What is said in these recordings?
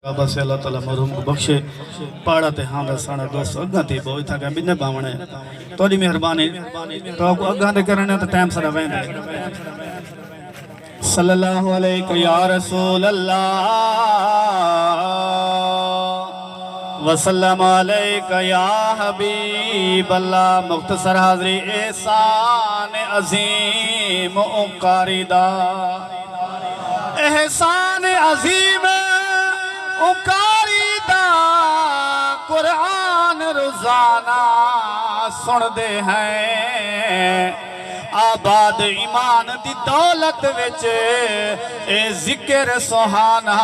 بابا سے اللہ تعالیٰ مرحوم کو بخشے پاڑا تے ہاں دا ساڑا دوست اگاں تھی بہت تھا کہ بنے باونے توڑی مہربانی تو آپ کو اگاں دے کرنے تو ٹائم سارا وین دے صلی اللہ علیہ یا رسول اللہ وسلم علیہ یا حبیب اللہ مختصر حاضری احسان عظیم اوقاری دا احسان عظیم اوقاری دا قرآن روزانہ سن دے ہیں آباد ایمان دی دولت وچ اے ذکر سہانا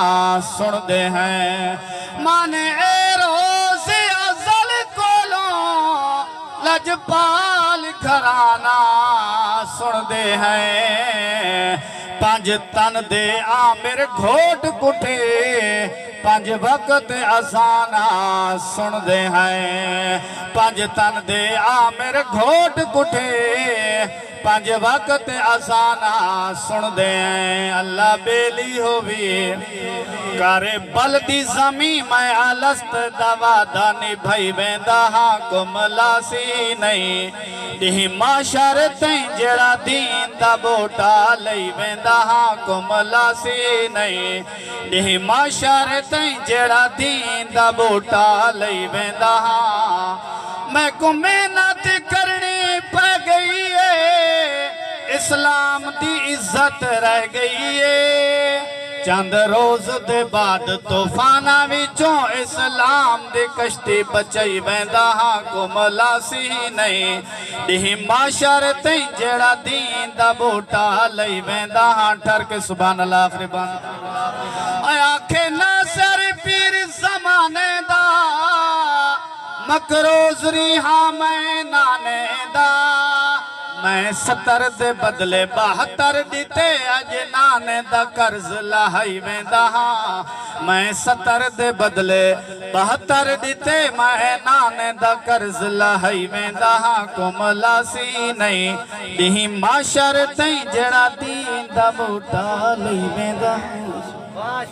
سن دے ہیں مانے اے روز ازل کولوں لجپال گھرانا سن دے ہیں پانچ تن دے آمر گھوٹ کٹھے پانچ وقت ازانا سن دے ہیں پانچ تن دے آمر گھوٹ کٹھے پانچ وقت ازانا سن دے ہیں اللہ بیلی ہوئی کارے بلدی زمین میں علست دوا دانی بھائی بیندہ ہاں کو ملاسی نہیں دیہی معاشرتیں جڑا دین دا بوٹا لئی بیندہ ہاں کو ملاسی نہیں دیہی معاشرتیں جڑا دین دا بوٹا لئی بیندہ ہاں میں کو محنت کرنی پہ گئی ہے اسلام دی عزت رہ گئی ہے چند روز دے بعد طوفانہ وچوں اسلام دی کشتی بچائی ویندہ ہاں کو ملاسی نہیں دیہی معاشرتیں جڑا دین دا بوٹا لئی ویندہ ہاں ٹھر کے سبحان اللہ آخری بند اے آنکھیں ناصر پیر زمانے دا مکروز ریحا میں نانے دا میں 70 دے بدلے 72 دیتے اج نانے دا قرض لاہی ویندہ ہاں میں 70 دے بدلے 72 دیتے میں نانے دا قرض لاہی ویندہ ہاں کو ملاسی نہیں دیہی معاشرتیں جڑا دین دا بوٹا لئی ویندہ ہاں